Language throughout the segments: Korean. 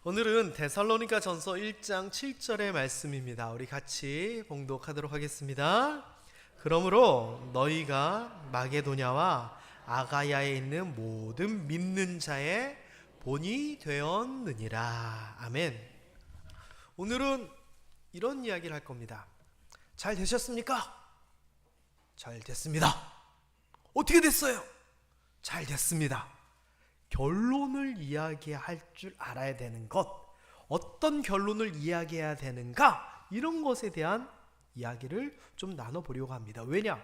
오늘은 데살로니가 전서 1장 7절의 말씀입니다. 우리 같이 봉독하도록 하겠습니다. 그러므로 너희가 마게도냐와 아가야에 있는 모든 믿는 자의 본이 되었느니라. 아멘. 오늘은 이런 이야기를 할 겁니다. 잘 되셨습니까? 잘 됐습니다. 어떻게 됐어요? 잘 됐습니다. 결론을 이야기할 줄 알아야 되는 것, 어떤 결론을 이야기해야 되는가, 이런 것에 대한 이야기를 좀 나눠보려고 합니다. 왜냐?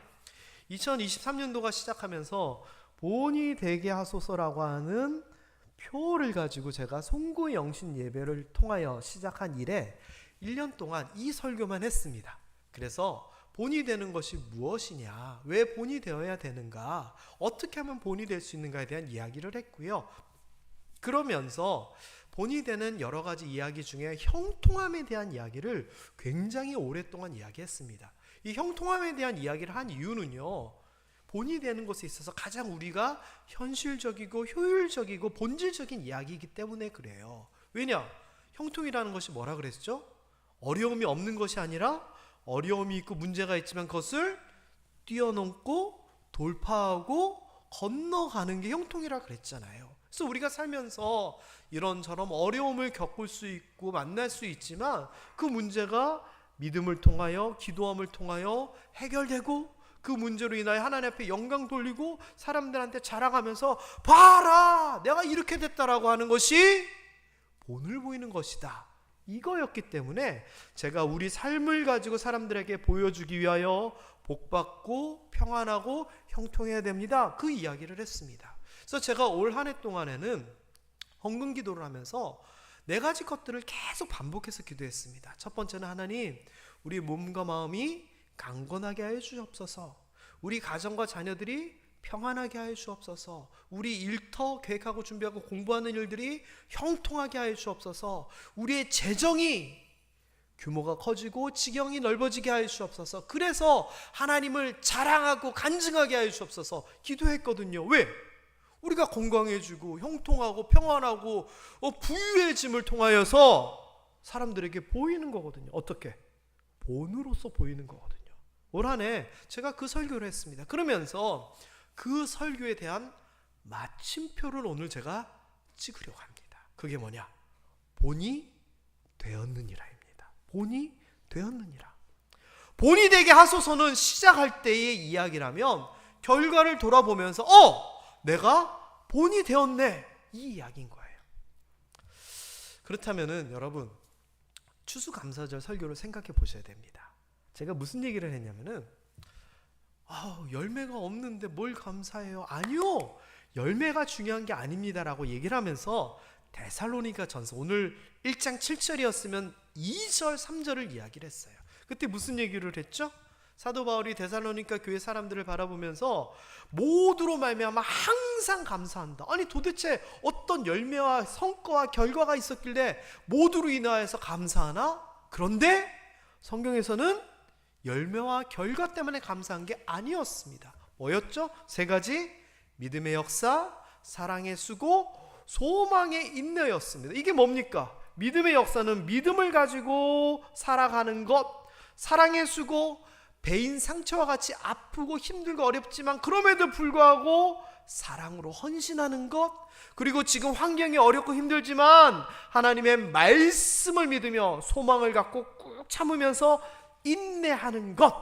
2023년도가 시작하면서 본이 되게 하소서라고 하는 표를 가지고 제가 송구영신 예배를 통하여 시작한 이래 1년 동안 이 설교만 했습니다. 그래서 본이 되는 것이 무엇이냐, 왜 본이 되어야 되는가, 어떻게 하면 본이 될 수 있는가에 대한 이야기를 했고요. 그러면서 본이 되는 여러 가지 이야기 중에 형통함에 대한 이야기를 굉장히 오랫동안 이야기했습니다. 이 형통함에 대한 이야기를 한 이유는요, 본이 되는 것에 있어서 가장 우리가 현실적이고 효율적이고 본질적인 이야기이기 때문에 그래요. 왜냐? 형통이라는 것이 뭐라 그랬죠? 어려움이 없는 것이 아니라 어려움이 있고 문제가 있지만 그것을 뛰어넘고 돌파하고 건너가는 게 형통이라 그랬잖아요. 그래서 우리가 살면서 이런저런 어려움을 겪을 수 있고 만날 수 있지만 그 문제가 믿음을 통하여, 기도함을 통하여 해결되고 그 문제로 인하여 하나님 앞에 영광 돌리고 사람들한테 자랑하면서 봐라, 내가 이렇게 됐다라고 하는 것이 본을 보이는 것이다, 이거였기 때문에 제가 우리 삶을 가지고 사람들에게 보여주기 위하여 복받고 평안하고 형통해야 됩니다, 그 이야기를 했습니다. 그래서 제가 올 한 해 동안에는 헌금 기도를 하면서 네 가지 것들을 계속 반복해서 기도했습니다. 첫 번째는 하나님, 우리 몸과 마음이 강건하게 하여 주옵소서. 우리 가정과 자녀들이 평안하게 하여 주옵소서. 우리 일터 계획하고 준비하고 공부하는 일들이 형통하게 하여 주옵소서. 우리의 재정이 규모가 커지고 지경이 넓어지게 하여 주옵소서. 그래서 하나님을 자랑하고 간증하게 하여 주옵소서 기도했거든요. 왜? 우리가 건강해지고 형통하고 평안하고 부유해짐을 통하여서 사람들에게 보이는 거거든요. 어떻게? 본으로서 보이는 거거든요. 올 한 해 제가 그 설교를 했습니다. 그러면서 그 설교에 대한 마침표를 오늘 제가 찍으려고 합니다. 그게 뭐냐? 본이 되었느니라입니다. 본이 되었느니라. 본이 되게 하소서는 시작할 때의 이야기라면 결과를 돌아보면서 내가 본이 되었네, 이 이야기인 거예요. 그렇다면은 여러분, 추수감사절 설교를 생각해 보셔야 됩니다. 제가 무슨 얘기를 했냐면은 열매가 없는데 뭘 감사해요? 아니요, 열매가 중요한 게 아닙니다라고 얘기를 하면서 데살로니가 전서 오늘 1장 7절이었으면 2절 3절을 이야기를 했어요. 그때 무슨 얘기를 했죠? 사도 바울이 데살로니가 교회 사람들을 바라보면서 모두로 말미암아 항상 감사한다. 아니 도대체 어떤 열매와 성과와 결과가 있었길래 모두로 인하여서 감사하나? 그런데 성경에서는 열매와 결과 때문에 감사한 게 아니었습니다. 뭐였죠? 세 가지: 믿음의 역사, 사랑의 수고, 소망의 인내였습니다. 이게 뭡니까? 믿음의 역사는 믿음을 가지고 살아가는 것, 사랑의 수고, 배인 상처와 같이 아프고 힘들고 어렵지만 그럼에도 불구하고 사랑으로 헌신하는 것, 그리고 지금 환경이 어렵고 힘들지만 하나님의 말씀을 믿으며 소망을 갖고 꾹 참으면서 인내하는 것,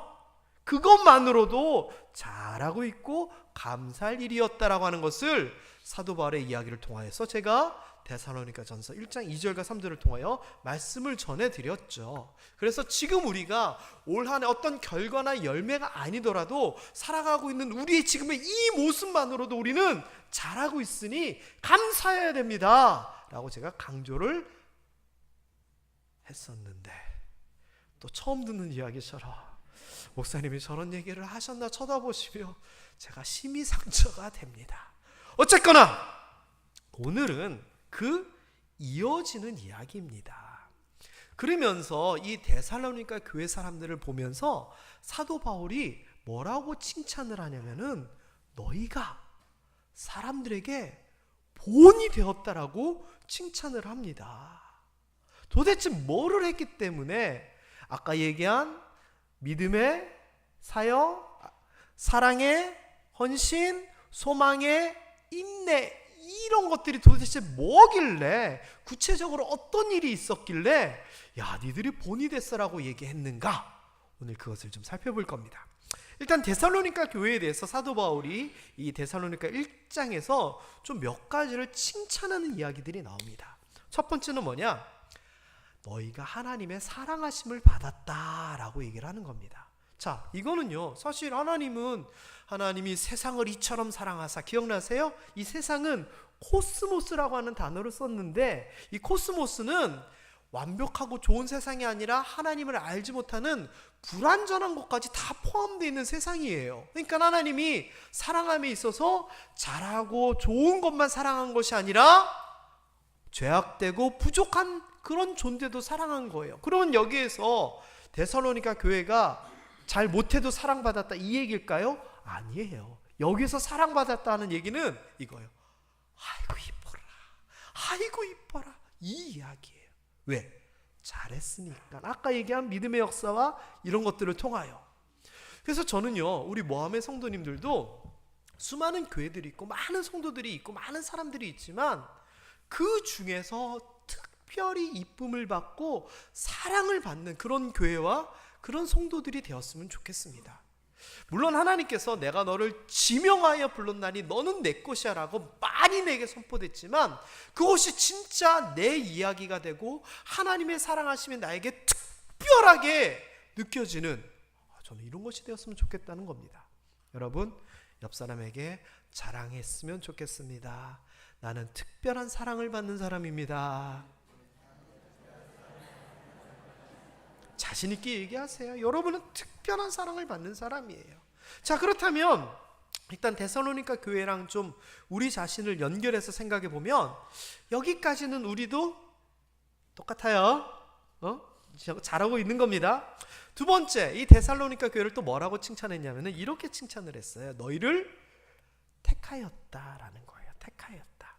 그것만으로도 잘하고 있고 감사할 일이었다라고 하는 것을 사도 바울의 이야기를 통하여서 제가 데살로니가 전서 1장 2절과 3절을 통하여 말씀을 전해드렸죠. 그래서 지금 우리가 올 한 해 어떤 결과나 열매가 아니더라도 살아가고 있는 우리의 지금의 이 모습만으로도 우리는 잘하고 있으니 감사해야 됩니다 라고 제가 강조를 했었는데, 또 처음 듣는 이야기처럼 목사님이 저런 얘기를 하셨나 쳐다보시며 제가 심히 상처가 됩니다. 어쨌거나 오늘은 그 이어지는 이야기입니다. 그러면서 이 데살로니가 교회 사람들을 보면서 사도 바울이 뭐라고 칭찬을 하냐면은 너희가 사람들에게 본이 되었다라고 칭찬을 합니다. 도대체 뭐를 했기 때문에 아까 얘기한 믿음의 사역, 사랑의 헌신, 소망의 인내, 이런 것들이 도대체 뭐길래, 구체적으로 어떤 일이 있었길래 야 니들이 본이 됐어라고 얘기했는가, 오늘 그것을 좀 살펴볼 겁니다. 일단 데살로니가 교회에 대해서 사도 바울이 이 데살로니가 1장에서 좀 몇 가지를 칭찬하는 이야기들이 나옵니다. 첫 번째는 뭐냐, 너희가 하나님의 사랑하심을 받았다라고 얘기를 하는 겁니다. 자, 이거는요, 사실 하나님이 세상을 이처럼 사랑하사, 기억나세요? 이 세상은 코스모스라고 하는 단어를 썼는데, 이 코스모스는 완벽하고 좋은 세상이 아니라 하나님을 알지 못하는 불완전한 것까지 다 포함되어 있는 세상이에요. 그러니까 하나님이 사랑함에 있어서 잘하고 좋은 것만 사랑한 것이 아니라 죄악되고 부족한 그런 존재도 사랑한 거예요. 그러면 여기에서 데살로니가 교회가 잘 못해도 사랑받았다, 이 얘기일까요? 아니에요. 여기서 사랑받았다는 얘기는 이거예요. 아이고 이뻐라, 아이고 이뻐라, 이 이야기예요. 왜? 잘했으니까. 아까 얘기한 믿음의 역사와 이런 것들을 통하여. 그래서 저는요, 우리 모함의 성도님들도 수많은 교회들이 있고 많은 성도들이 있고 많은 사람들이 있지만 그 중에서 특별히 이쁨을 받고 사랑을 받는 그런 교회와 그런 성도들이 되었으면 좋겠습니다. 물론 하나님께서 내가 너를 지명하여 불렀나니 너는 내 것이야 라고 많이 내게 선포됐지만, 그것이 진짜 내 이야기가 되고 하나님의 사랑하심이 나에게 특별하게 느껴지는, 저는 이런 것이 되었으면 좋겠다는 겁니다. 여러분, 옆 사람에게 자랑했으면 좋겠습니다. 나는 특별한 사랑을 받는 사람입니다. 자신 있게 얘기하세요. 여러분은 특별한 사랑을 받는 사람이에요. 자, 그렇다면 일단 데살로니가 교회랑 좀 우리 자신을 연결해서 생각해 보면 여기까지는 우리도 똑같아요. 잘하고 있는 겁니다. 두 번째, 이 데살로니가 교회를 또 뭐라고 칭찬했냐면 이렇게 칭찬을 했어요. 너희를 택하였다라는 거예요. 택하였다.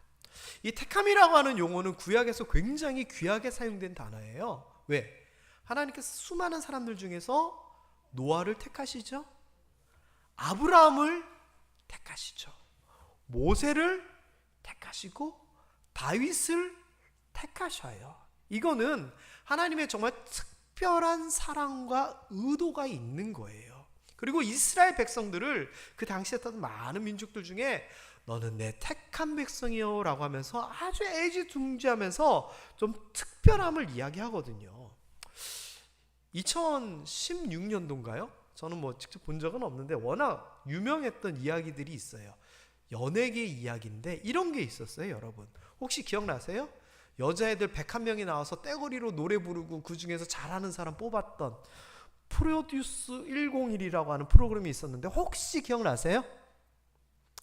이 택함이라고 하는 용어는 구약에서 굉장히 귀하게 사용된 단어예요. 왜? 하나님께서 수많은 사람들 중에서 노아를 택하시죠. 아브라함을 택하시죠. 모세를 택하시고 다윗을 택하셔요. 이거는 하나님의 정말 특별한 사랑과 의도가 있는 거예요. 그리고 이스라엘 백성들을 그 당시에 있던 많은 민족들 중에 너는 내 택한 백성이요 라고 하면서 아주 애지중지하면서 좀 특별함을 이야기하거든요. 2016년도인가요? 저는 뭐 직접 본 적은 없는데 워낙 유명했던 이야기들이 있어요. 연예계 이야기인데 이런 게 있었어요. 여러분 혹시 기억나세요? 여자애들 101명이 나와서 떼거리로 노래 부르고 그 중에서 잘하는 사람 뽑았던 프로듀스 101이라고 하는 프로그램이 있었는데 혹시 기억나세요?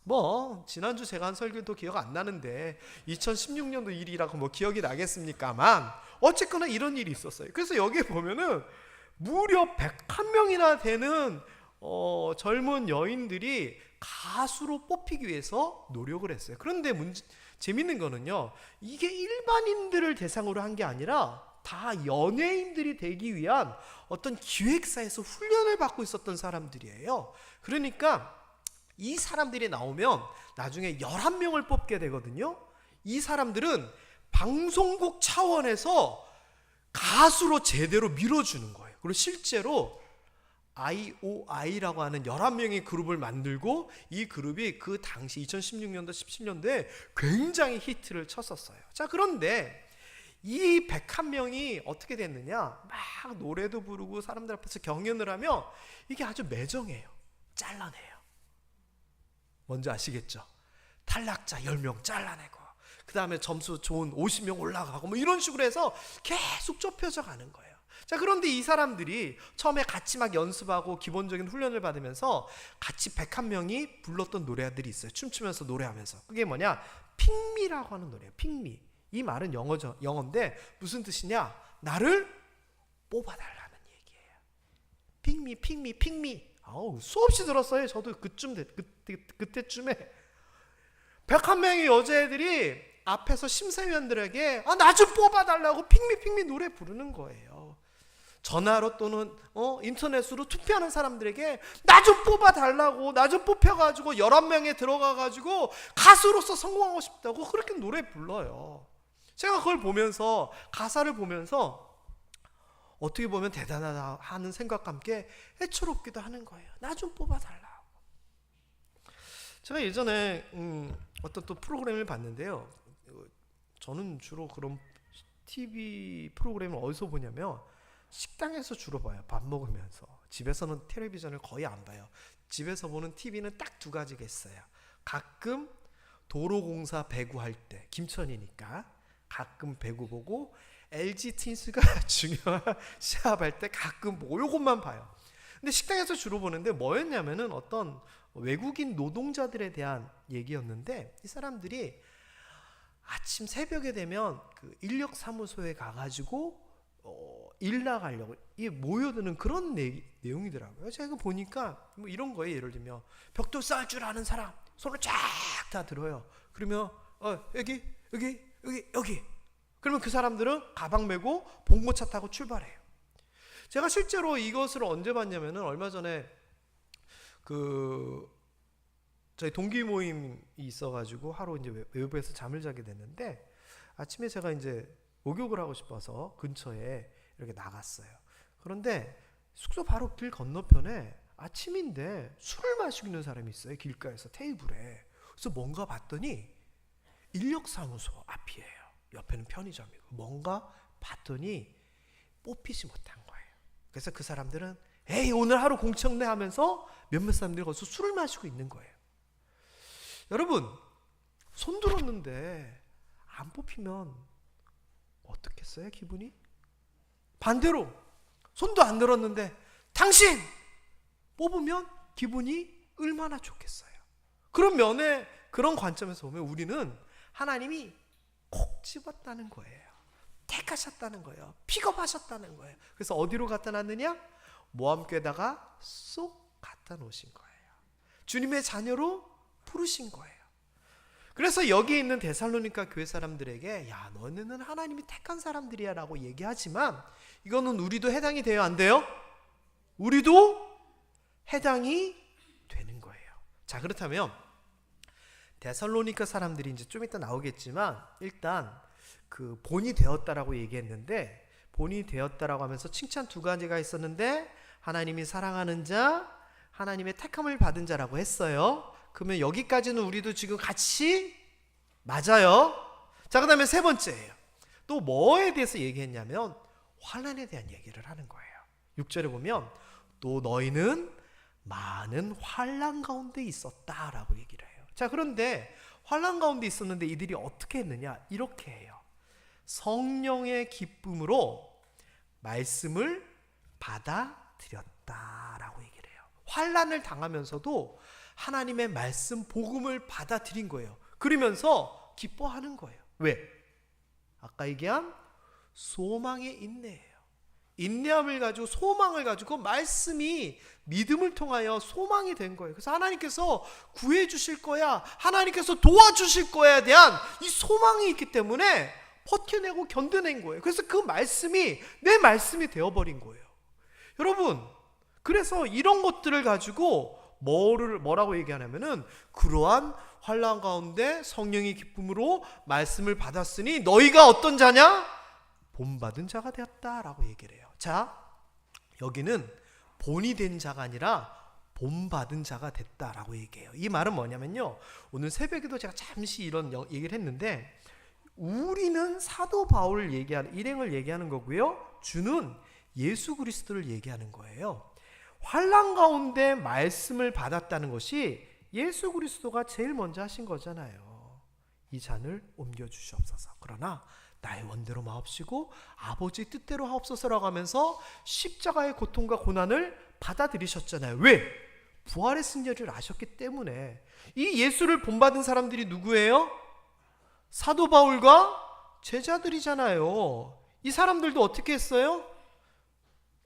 뭐 지난주 제가 한 설교도 기억 안 나는데 2016년도 일이라고 뭐 기억이 나겠습니까만 어쨌거나 이런 일이 있었어요. 그래서 여기에 보면은 무려 101명이나 되는 젊은 여인들이 가수로 뽑히기 위해서 노력을 했어요. 그런데 재밌는 거는요, 이게 일반인들을 대상으로 한 게 아니라 다 연예인들이 되기 위한 어떤 기획사에서 훈련을 받고 있었던 사람들이에요. 그러니까 이 사람들이 나오면 나중에 11명을 뽑게 되거든요. 이 사람들은 방송국 차원에서 가수로 제대로 밀어주는 거예요. 그리고 실제로 IOI라고 하는 11명의 그룹을 만들고 이 그룹이 그 당시 2016년도 17년도에 굉장히 히트를 쳤었어요. 자, 그런데 이 101명이 어떻게 됐느냐, 막 노래도 부르고 사람들 앞에서 경연을 하면 이게 아주 매정해요. 잘라내요. 뭔지 아시겠죠? 탈락자 10명 잘라내고 그 다음에 점수 좋은 50명 올라가고 뭐 이런 식으로 해서 계속 좁혀져 가는 거예요. 자, 그런데 이 사람들이 처음에 같이 막 연습하고 기본적인 훈련을 받으면서 같이 101명이 불렀던 노래들이 있어요. 춤추면서 노래하면서. 그게 뭐냐? 핑미라고 하는 노래예요. 핑미. 이 말은 영어인데 무슨 뜻이냐? 나를 뽑아달라는 얘기예요. 핑미 핑미 핑미. 수없이 들었어요. 저도 그때쯤에 101명의 여자애들이 앞에서 심사위원들에게 나 좀 뽑아달라고 핑미핑미 노래 부르는 거예요. 전화로 또는 인터넷으로 투표하는 사람들에게 나 좀 뽑아달라고, 나 좀 뽑혀가지고 11명에 들어가가지고 가수로서 성공하고 싶다고 그렇게 노래 불러요. 제가 그걸 보면서, 가사를 보면서 어떻게 보면 대단하다 하는 생각과 함께 애처롭기도 하는 거예요. 나 좀 뽑아달라고. 제가 예전에 어떤 또 프로그램을 봤는데요. 저는 주로 그런 TV 프로그램을 어디서 보냐면 식당에서 주로 봐요. 밥 먹으면서. 집에서는 텔레비전을 거의 안 봐요. 집에서 보는 TV는 딱 두 가지가 있어요. 가끔 도로공사 배구할 때, 김천이니까 가끔 배구 보고, LG 트윈스가 중요한 시합할 때 가끔 보고, 요것만 봐요. 근데 식당에서 주로 보는데 뭐였냐면은 어떤 외국인 노동자들에 대한 얘기였는데, 이 사람들이 아침 새벽에 되면 그 인력사무소에 가가지고 일 나가려고 모여드는 그런 내용이더라고요. 제가 보니까 뭐 이런 거예요. 예를 들면 벽돌 쌓을 줄 아는 사람 손을 쫙 다 들어요. 그러면 여기. 그러면 그 사람들은 가방 메고 봉고차 타고 출발해요. 제가 실제로 이것을 언제 봤냐면은 얼마 전에 저희 동기 모임이 있어가지고 하루 이제 외부에서 잠을 자게 됐는데, 아침에 제가 이제 목욕을 하고 싶어서 근처에 이렇게 나갔어요. 그런데 숙소 바로 길 건너편에 아침인데 술을 마시고 있는 사람이 있어요. 길가에서 테이블에. 그래서 뭔가 봤더니 인력사무소 앞이에요. 옆에는 편의점이고. 뭔가 봤더니 뽑히지 못한 거예요. 그래서 그 사람들은 에이 오늘 하루 공청내 하면서 몇몇 사람들이 거기서 술을 마시고 있는 거예요. 여러분, 손 들었는데 안 뽑히면 어떻겠어요? 기분이? 반대로 손도 안 들었는데 당신 뽑으면 기분이 얼마나 좋겠어요. 그런 면에, 그런 관점에서 보면 우리는 하나님이 콕 집었다는 거예요. 택하셨다는 거예요. 픽업하셨다는 거예요. 그래서 어디로 갖다 놨느냐? 모함궤에다가 쏙 갖다 놓으신 거예요. 주님의 자녀로 부르신 거예요. 그래서 여기 있는 데살로니가 교회 사람들에게 야 너네는 하나님이 택한 사람들이야 라고 얘기하지만, 이거는 우리도 해당이 돼요? 안 돼요? 우리도 해당이 되는 거예요. 자, 그렇다면 데살로니가 사람들이 이제 좀 이따 나오겠지만, 일단 그 본이 되었다라고 얘기했는데, 본이 되었다라고 하면서 칭찬 두 가지가 있었는데, 하나님이 사랑하는 자, 하나님의 택함을 받은 자라고 했어요. 그러면 여기까지는 우리도 지금 같이 맞아요. 자, 그 다음에 세 번째예요. 또 뭐에 대해서 얘기했냐면 환난에 대한 얘기를 하는 거예요. 6절에 보면 또 너희는 많은 환난 가운데 있었다라고 얘기를 해요. 자, 그런데 환난 가운데 있었는데 이들이 어떻게 했느냐? 이렇게 해요. 성령의 기쁨으로 말씀을 받아들였다라고 얘기를 해요. 환난을 당하면서도 하나님의 말씀 복음을 받아들인 거예요. 그러면서 기뻐하는 거예요. 왜? 아까 얘기한 소망의 인내예요. 인내함을 가지고, 소망을 가지고 말씀이 믿음을 통하여 소망이 된 거예요. 그래서 하나님께서 구해 주실 거야, 하나님께서 도와주실 거야에 대한 이 소망이 있기 때문에 버텨내고 견뎌낸 거예요. 그래서 그 말씀이 내 말씀이 되어버린 거예요. 여러분, 그래서 이런 것들을 가지고 뭐라고 얘기하냐면은 그러한 환난 가운데 성령의 기쁨으로 말씀을 받았으니 너희가 어떤 자냐? 본받은 자가 되었다라고 얘기를 해요. 자, 여기는 본이 된 자가 아니라 본받은 자가 됐다라고 얘기해요. 이 말은 뭐냐면요, 오늘 새벽에도 제가 잠시 이런 얘기를 했는데, 우리는 사도 바울을 일행을 얘기하는 거고요, 주는 예수 그리스도를 얘기하는 거예요. 환난 가운데 말씀을 받았다는 것이 예수 그리스도가 제일 먼저 하신 거잖아요. 이 잔을 옮겨주시옵소서. 그러나 나의 원대로 마옵시고 아버지 뜻대로 하옵소서라고 하면서 십자가의 고통과 고난을 받아들이셨잖아요. 왜? 부활의 승리를 아셨기 때문에. 이 예수를 본받은 사람들이 누구예요? 사도 바울과 제자들이잖아요. 이 사람들도 어떻게 했어요?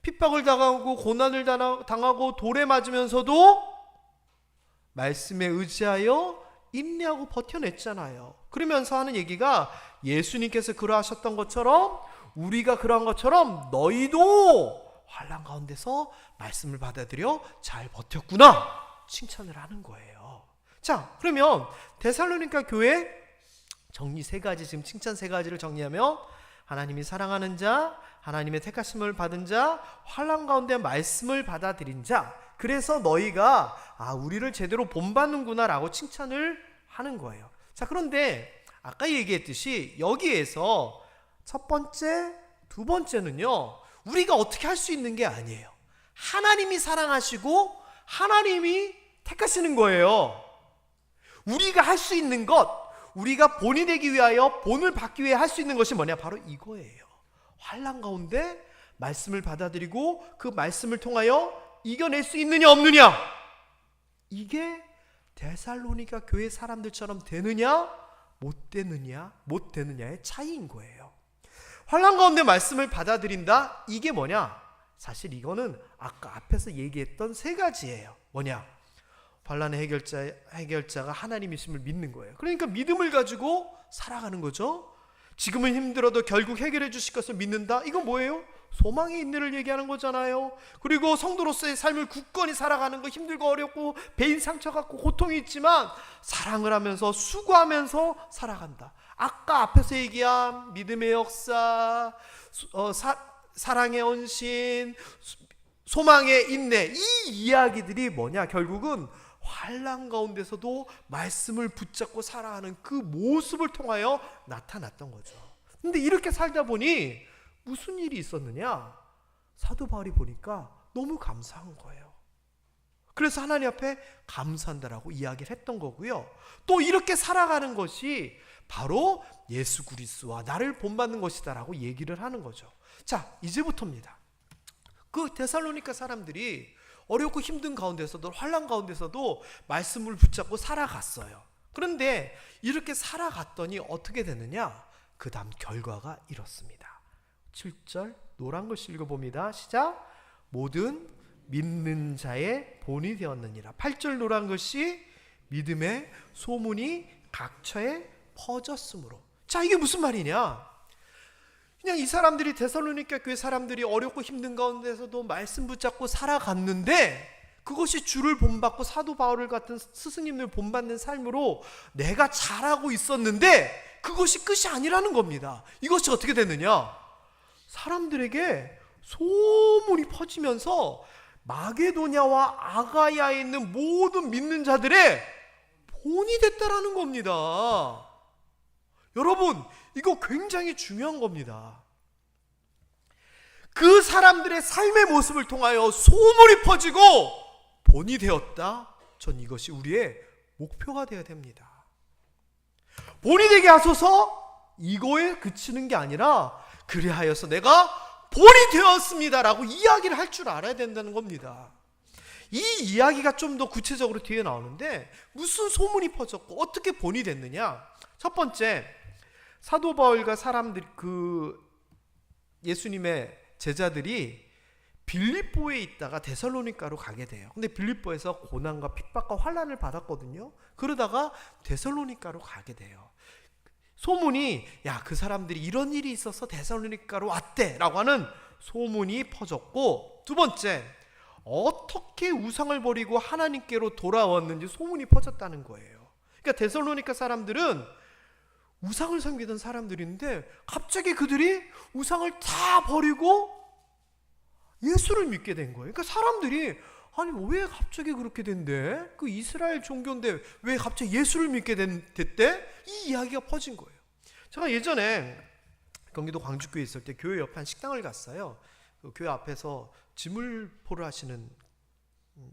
핍박을 당하고 고난을 당하고 돌에 맞으면서도 말씀에 의지하여 인내하고 버텨냈잖아요. 그러면서 하는 얘기가 예수님께서 그러하셨던 것처럼 우리가 그러한 것처럼 너희도 환난 가운데서 말씀을 받아들여 잘 버텼구나 칭찬을 하는 거예요. 자, 그러면 데살로니가 교회 정리 세 가지, 지금 칭찬 세 가지를 정리하면 하나님이 사랑하는 자, 하나님의 택하심을 받은 자, 환난 가운데 말씀을 받아들인 자, 그래서 너희가 우리를 제대로 본받는구나 라고 칭찬을 하는 거예요. 자, 그런데 아까 얘기했듯이 여기에서 첫 번째, 두 번째는요, 우리가 어떻게 할 수 있는 게 아니에요. 하나님이 사랑하시고 하나님이 택하시는 거예요. 우리가 할 수 있는 것, 우리가 본이 되기 위하여 본을 받기 위해 할 수 있는 것이 뭐냐? 바로 이거예요. 환난 가운데 말씀을 받아들이고 그 말씀을 통하여 이겨낼 수 있느냐 없느냐, 이게 데살로니가 교회 사람들처럼 되느냐 못 되느냐의 차이인 거예요. 환난 가운데 말씀을 받아들인다, 이게 뭐냐? 사실 이거는 아까 앞에서 얘기했던 세 가지예요. 뭐냐? 환난의 해결자가 하나님이심을 믿는 거예요. 그러니까 믿음을 가지고 살아가는 거죠. 지금은 힘들어도 결국 해결해 주실 것을 믿는다. 이건 뭐예요? 소망의 인내를 얘기하는 거잖아요. 그리고 성도로서의 삶을 굳건히 살아가는 거, 힘들고 어렵고 배인 상처받고 고통이 있지만 사랑을 하면서 수고하면서 살아간다. 아까 앞에서 얘기한 믿음의 역사, 사랑의 헌신, 소망의 인내, 이 이야기들이 뭐냐? 결국은 환난 가운데서도 말씀을 붙잡고 살아가는 그 모습을 통하여 나타났던 거죠. 근데 이렇게 살다 보니 무슨 일이 있었느냐? 사도 바울이 보니까 너무 감사한 거예요. 그래서 하나님 앞에 감사한다라고 이야기를 했던 거고요. 또 이렇게 살아가는 것이 바로 예수 그리스도와 나를 본받는 것이다라고 얘기를 하는 거죠. 자, 이제부터입니다. 그 데살로니가 사람들이 어렵고 힘든 가운데서도, 환난 가운데서도 말씀을 붙잡고 살아갔어요. 그런데 이렇게 살아갔더니 어떻게 되느냐? 그 다음 결과가 이렇습니다. 7절 노란 글씨 읽어봅니다. 시작. 모든 믿는 자의 본이 되었느니라. 8절 노란 글씨 믿음의 소문이 각처에 퍼졌으므로. 자, 이게 무슨 말이냐? 그냥 이 사람들이, 데살로니가 교회 사람들이 어렵고 힘든 가운데서도 말씀 붙잡고 살아갔는데 그것이 주를 본받고 사도 바울을 같은 스승님을 본받는 삶으로 내가 잘하고 있었는데 그것이 끝이 아니라는 겁니다. 이것이 어떻게 됐느냐? 사람들에게 소문이 퍼지면서 마게도냐와 아가야에 있는 모든 믿는 자들의 본이 됐다라는 겁니다. 여러분, 이거 굉장히 중요한 겁니다. 그 사람들의 삶의 모습을 통하여 소문이 퍼지고 본이 되었다. 전 이것이 우리의 목표가 되어야 됩니다. 본이 되게 하소서, 이거에 그치는 게 아니라 그리하여서 내가 본이 되었습니다라고 이야기를 할 줄 알아야 된다는 겁니다. 이 이야기가 좀 더 구체적으로 뒤에 나오는데 무슨 소문이 퍼졌고 어떻게 본이 됐느냐? 첫 번째, 사도 바울과 사람들, 예수님의 제자들이 빌립보에 있다가 데살로니가로 가게 돼요. 근데 빌립보에서 고난과 핍박과 환난을 받았거든요. 그러다가 데살로니가로 가게 돼요. 소문이, 야, 그 사람들이 이런 일이 있어서 데살로니가로 왔대 라고 하는 소문이 퍼졌고, 두 번째, 어떻게 우상을 버리고 하나님께로 돌아왔는지 소문이 퍼졌다는 거예요. 그러니까 데살로니가 사람들은 우상을 섬기던 사람들인데 갑자기 그들이 우상을 다 버리고 예수를 믿게 된 거예요. 그러니까 사람들이, 아니 왜 갑자기 그렇게 된대? 그 이스라엘 종교인데 왜 갑자기 예수를 믿게 됐대? 이 이야기가 퍼진 거예요. 제가 예전에 경기도 광주교에 있을 때 교회 옆에 한 식당을 갔어요. 그 교회 앞에서 지물포를 하시는,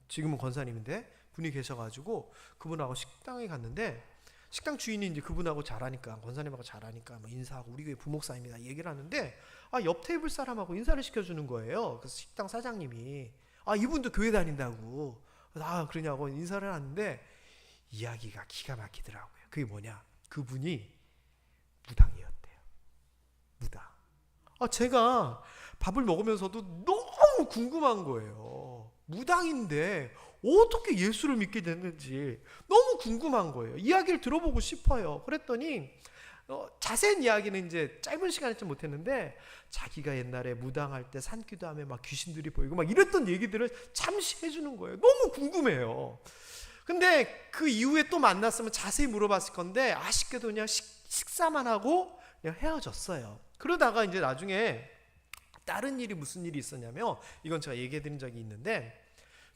지금은 권사님인데 분이 계셔가지고 그분하고 식당에 갔는데, 식당 주인이 이제 그분하고 잘하니까, 권사님하고 잘하니까 뭐 인사하고 우리 교회 부목사입니다 얘기를 하는데, 옆 테이블 사람하고 인사를 시켜주는 거예요. 그래서 식당 사장님이, 이분도 교회 다닌다고, 그러냐고 인사를 하는데 이야기가 기가 막히더라고요. 그게 뭐냐? 그분이 무당이었대요. 무당. 제가 밥을 먹으면서도 너무 궁금한 거예요. 무당인데 어떻게 예수를 믿게 됐는지 너무 궁금한 거예요. 이야기를 들어보고 싶어요. 그랬더니 자세한 이야기는 이제 짧은 시간에 좀 못했는데, 자기가 옛날에 무당할 때 산기도하며 막 귀신들이 보이고 막 이랬던 얘기들을 잠시 해주는 거예요. 너무 궁금해요. 근데 그 이후에 또 만났으면 자세히 물어봤을 건데, 아쉽게도 그냥 식사만 하고 그냥 헤어졌어요. 그러다가 이제 나중에 다른 일이 무슨 일이 있었냐면, 이건 제가 얘기해 드린 적이 있는데,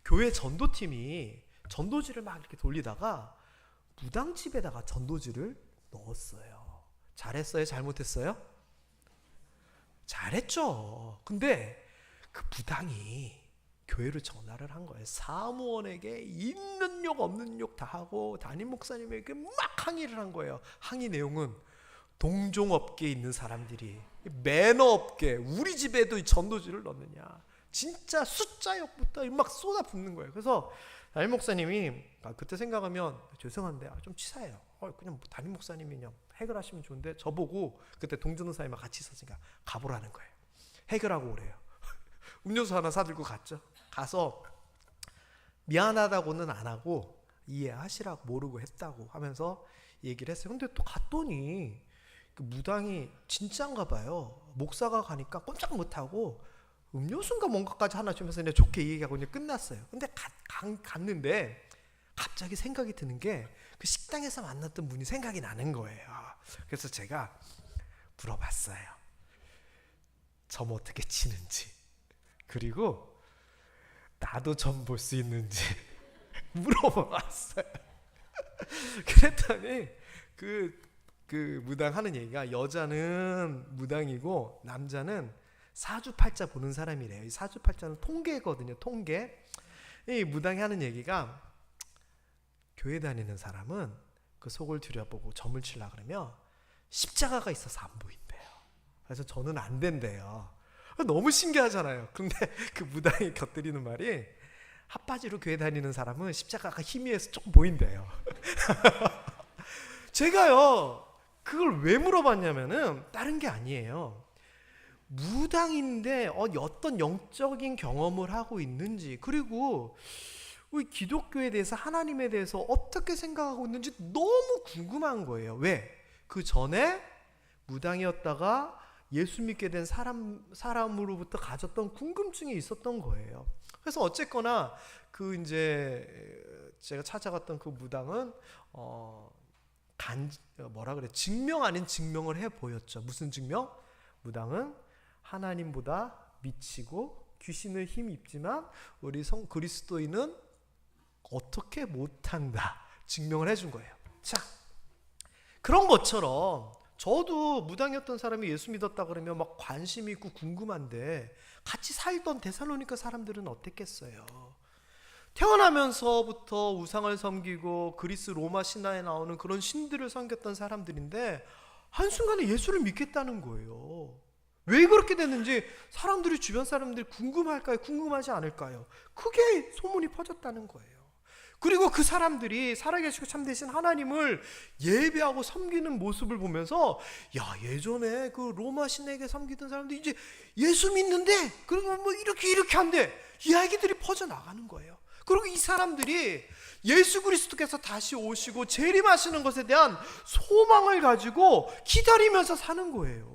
교회 전도팀이 전도지를 막 이렇게 돌리다가 무당집에다가 전도지를 넣었어요. 잘했어요? 잘못했어요? 잘했죠. 근데 그 무당이 교회로 전화를 한 거예요. 사무원에게 있는 욕 없는 욕 다 하고 담임 목사님에게 막 항의를 한 거예요. 항의 내용은, 동종업계에 있는 사람들이, 매너업계, 우리 집에도 이 전도지를 넣느냐, 진짜 숫자욕부터 막 쏟아붓는 거예요. 그래서 담임 목사님이 그때 생각하면 죄송한데 좀 치사해요. 그냥 담임 목사님이 그냥 해결하시면 좋은데, 저보고 그때 동전도사님과 같이 있었으니까 가보라는 거예요. 해결하고 오래요. 음료수 하나 사들고 갔죠. 가서 미안하다고는 안 하고 이해하시라고, 모르고 했다고 하면서 얘기를 했어요. 근데 또 갔더니 그 무당이 진짜인가 봐요. 목사가 가니까 꼼짝 못하고 음료수인가 뭔가까지 하나 주면서 그냥 좋게 얘기하고 그냥 끝났어요. 근데 갔는데 갑자기 생각이 드는 게, 그 식당에서 만났던 분이 생각이 나는 거예요. 그래서 제가 물어봤어요. 점 어떻게 치는지, 그리고 나도 점 볼 수 있는지 물어봤어요. 그랬더니 그 무당 하는 얘기가, 여자는 무당이고 남자는 사주팔자 보는 사람이래요. 이 사주팔자는 통계거든요. 통계. 이 무당이 하는 얘기가, 교회 다니는 사람은 그 속을 들여보고 점을 치려고 그러면 십자가가 있어서 안 보인대요. 그래서 저는 안 된대요. 너무 신기하잖아요. 근데 그 무당이 곁들이는 말이, 핫바지로 교회 다니는 사람은 십자가가 희미해서 조금 보인대요. 제가요, 그걸 왜 물어봤냐면은 다른 게 아니에요. 무당인데 어떤 영적인 경험을 하고 있는지, 그리고 우리 기독교에 대해서, 하나님에 대해서 어떻게 생각하고 있는지 너무 궁금한 거예요. 왜? 그 전에 무당이었다가 예수 믿게 된 사람으로부터 가졌던 궁금증이 있었던 거예요. 그래서 어쨌거나 그 이제 제가 찾아갔던 그 무당은 증명 아닌 증명을 해 보였죠. 무슨 증명? 무당은 하나님보다 미치고 귀신을 힘입지만 우리 그리스도인은 어떻게 못한다, 증명을 해준 거예요. 자, 그런 것처럼 저도 무당이었던 사람이 예수 믿었다 그러면 막 관심 있고 궁금한데, 같이 살던 데살로니가 사람들은 어땠겠어요? 태어나면서부터 우상을 섬기고 그리스 로마 신화에 나오는 그런 신들을 섬겼던 사람들인데, 한순간에 예수를 믿겠다는 거예요. 왜 그렇게 됐는지 사람들이, 주변 사람들이 궁금할까요? 궁금하지 않을까요? 크게 소문이 퍼졌다는 거예요. 그리고 그 사람들이 살아계시고 참되신 하나님을 예배하고 섬기는 모습을 보면서, 야, 예전에 그 로마 신에게 섬기던 사람들이 이제 예수 믿는데, 그리고 뭐 이렇게 한대, 이야기들이 퍼져나가는 거예요. 그리고 이 사람들이 예수 그리스도께서 다시 오시고 재림하시는 것에 대한 소망을 가지고 기다리면서 사는 거예요.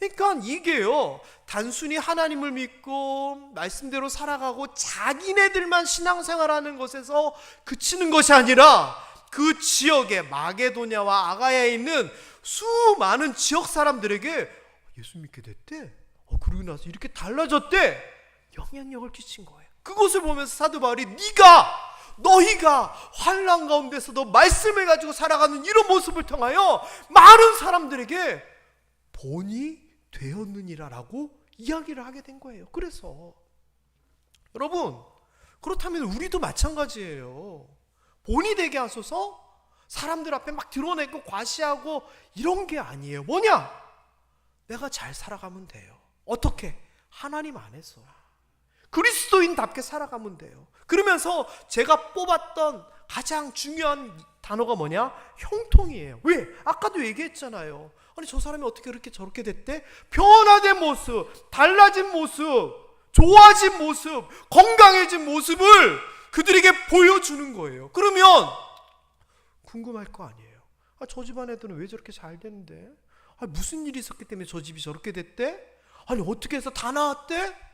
그러니까 이게요, 단순히 하나님을 믿고 말씀대로 살아가고 자기네들만 신앙생활하는 것에서 그치는 것이 아니라, 그 지역에 마게도냐와 아가야에 있는 수많은 지역 사람들에게 예수 믿게 됐대, 그러고 나서 이렇게 달라졌대, 영향력을 끼친 거예요. 그것을 보면서 사도 바울이, 너희가 환난 가운데서도 말씀을 가지고 살아가는 이런 모습을 통하여 많은 사람들에게 본이 되었느니라라고 이야기를 하게 된 거예요. 그래서 여러분, 그렇다면 우리도 마찬가지예요. 본이 되게 하소서. 사람들 앞에 막 드러내고 과시하고 이런 게 아니에요. 뭐냐? 내가 잘 살아가면 돼요. 어떻게? 하나님 안에서 그리스도인답게 살아가면 돼요. 그러면서 제가 뽑았던 가장 중요한 단어가 뭐냐? 형통이에요. 왜? 아까도 얘기했잖아요. 아니, 저 사람이 어떻게 이렇게 저렇게 됐대? 변화된 모습, 달라진 모습, 좋아진 모습, 건강해진 모습을 그들에게 보여주는 거예요. 그러면 궁금할 거 아니에요. 저 집안 애들은 왜 저렇게 잘 됐는데? 무슨 일이 있었기 때문에 저 집이 저렇게 됐대? 아니 어떻게 해서 다 나았대?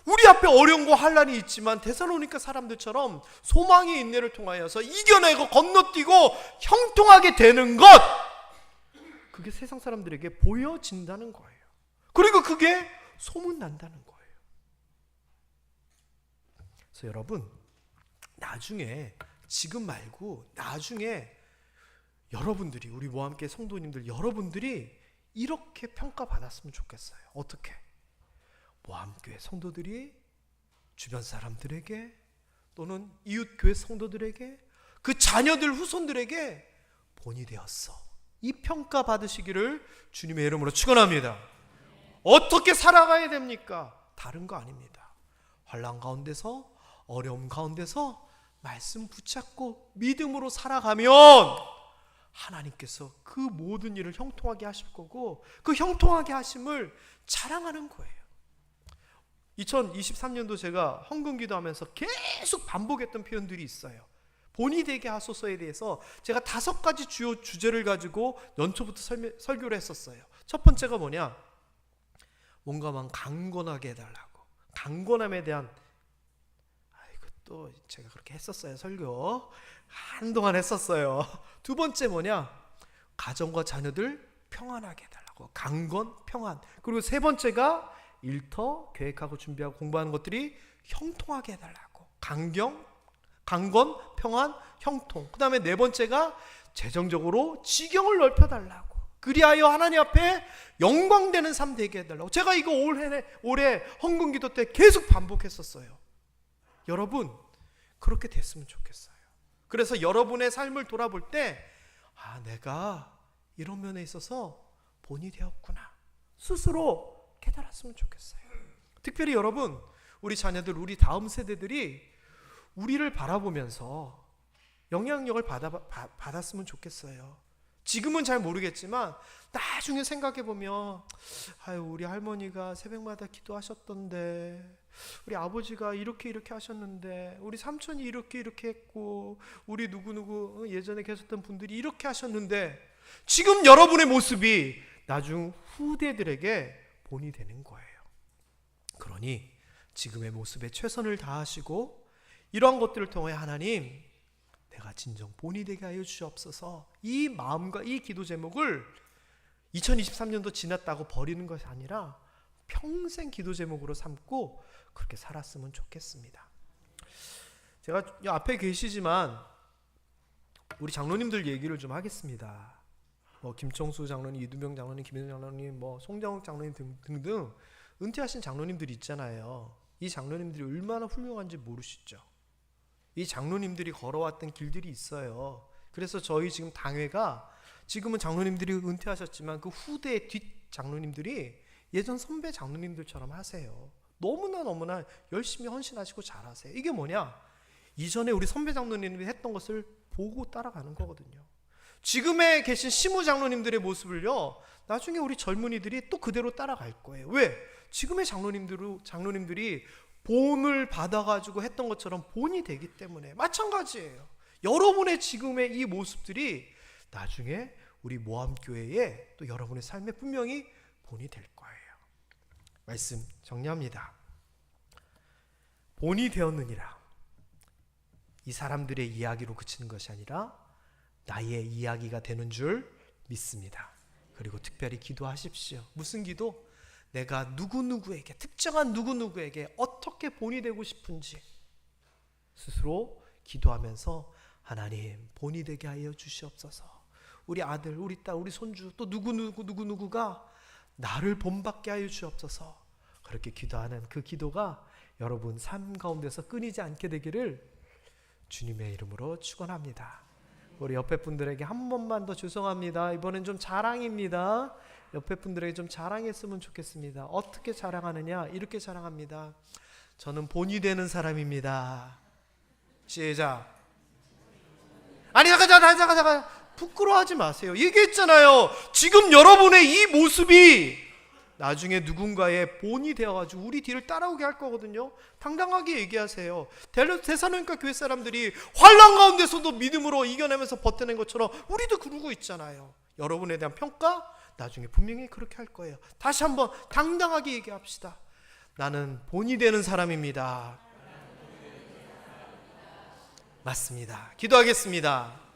우리 앞에 어려운 거 환난이 있지만 데살로니가 사람들처럼 소망의 인내를 통하여서 이겨내고 건너뛰고 형통하게 되는 것, 그게 세상 사람들에게 보여진다는 거예요. 그리고 그게 소문난다는 거예요. 그래서 여러분, 나중에, 지금 말고 나중에 여러분들이, 우리 모함교회 성도님들 여러분들이 이렇게 평가받았으면 좋겠어요. 어떻게? 모함교회 성도들이 주변 사람들에게 또는 이웃교회 성도들에게 그 자녀들 후손들에게 본이 되었어, 이 평가 받으시기를 주님의 이름으로 축원합니다. 어떻게 살아가야 됩니까? 다른 거 아닙니다. 환난 가운데서, 어려움 가운데서 말씀 붙잡고 믿음으로 살아가면 하나님께서 그 모든 일을 형통하게 하실 거고, 그 형통하게 하심을 자랑하는 거예요. 2023년도 제가 헌금 기도하면서 계속 반복했던 표현들이 있어요. 본이 되게 하소서에 대해서 제가 5가지 주요 주제를 가지고 연초부터 설교를 했었어요. 첫 번째가 뭐냐? 뭔가만 강건하게 해달라고. 강건함에 대한, 이것도 제가 그렇게 했었어요. 설교 한동안 했었어요. 두 번째 뭐냐? 가정과 자녀들 평안하게 해달라고. 강건, 평안. 그리고 세 번째가 일터 계획하고 준비하고 공부하는 것들이 형통하게 해달라고. 강건, 평안, 형통. 그 다음에 네 번째가 재정적으로 지경을 넓혀달라고. 그리하여 하나님 앞에 영광되는 삶 되게 해달라고. 제가 이거 올해 헌금 기도 때 계속 반복했었어요. 여러분, 그렇게 됐으면 좋겠어요. 그래서 여러분의 삶을 돌아볼 때, 내가 이런 면에 있어서 본이 되었구나, 스스로 깨달았으면 좋겠어요. 특별히 여러분, 우리 자녀들, 우리 다음 세대들이 우리를 바라보면서 영향력을 받았으면 좋겠어요. 지금은 잘 모르겠지만 나중에 생각해보면, 우리 할머니가 새벽마다 기도하셨던데, 우리 아버지가 이렇게 하셨는데, 우리 삼촌이 이렇게 했고, 우리 누구누구 예전에 계셨던 분들이 이렇게 하셨는데, 지금 여러분의 모습이 나중 후대들에게 본이 되는 거예요. 그러니 지금의 모습에 최선을 다하시고, 이러한 것들을 통해 하나님, 내가 진정 본이 되게 하여 주시옵소서, 이 마음과 이 기도 제목을 2023년도 지났다고 버리는 것이 아니라 평생 기도 제목으로 삼고 그렇게 살았으면 좋겠습니다. 제가 앞에 계시지만 우리 장로님들 얘기를 좀 하겠습니다. 김청수 장로님, 이두명 장로님, 김현정 장로님, 송정욱 장로님 등등 은퇴하신 장로님들이 있잖아요. 이 장로님들이 얼마나 훌륭한지 모르시죠? 이 장로님들이 걸어왔던 길들이 있어요. 그래서 저희 지금 당회가, 지금은 장로님들이 은퇴하셨지만 그 후대 뒷 장로님들이 예전 선배 장로님들처럼 하세요. 너무나 열심히 헌신하시고 잘하세요. 이게 뭐냐? 이전에 우리 선배 장로님들이 했던 것을 보고 따라가는 거거든요. 지금에 계신 시무 장로님들의 모습을요, 나중에 우리 젊은이들이 또 그대로 따라갈 거예요. 왜? 지금의 장로님들이 본을 받아가지고 했던 것처럼 본이 되기 때문에. 마찬가지예요. 여러분의 지금의 이 모습들이 나중에 우리 모함교회에 또 여러분의 삶에 분명히 본이 될 거예요. 말씀 정리합니다. 본이 되었느니라. 이 사람들의 이야기로 그치는 것이 아니라 나의 이야기가 되는 줄 믿습니다. 그리고 특별히 기도하십시오. 무슨 기도? 내가 누구누구에게, 특정한 누구누구에게 어떻게 본이 되고 싶은지 스스로 기도하면서, 하나님 본이 되게 하여 주시옵소서. 우리 아들, 우리 딸, 우리 손주, 또 누구누구가 나를 본받게 하여 주옵소서. 그렇게 기도하는 그 기도가 여러분 삶 가운데서 끊이지 않게 되기를 주님의 이름으로 축원합니다. 우리 옆에 분들에게 한 번만 더 죄송합니다. 이번엔 좀 자랑입니다. 옆에 분들에게 좀 자랑했으면 좋겠습니다. 어떻게 자랑하느냐? 이렇게 자랑합니다. 저는 본이 되는 사람입니다. 시작. 아니 잠깐 부끄러워하지 마세요. 얘기했잖아요. 지금 여러분의 이 모습이 나중에 누군가의 본이 되어가지고 우리 뒤를 따라오게 할 거거든요. 당당하게 얘기하세요. 데살로니가 교회 사람들이 환난 가운데서도 믿음으로 이겨내면서 버텨낸 것처럼 우리도 그러고 있잖아요. 여러분에 대한 평가 나중에 분명히 그렇게 할 거예요. 다시 한번 당당하게 얘기합시다. 나는 본이 되는 사람입니다. 맞습니다. 기도하겠습니다.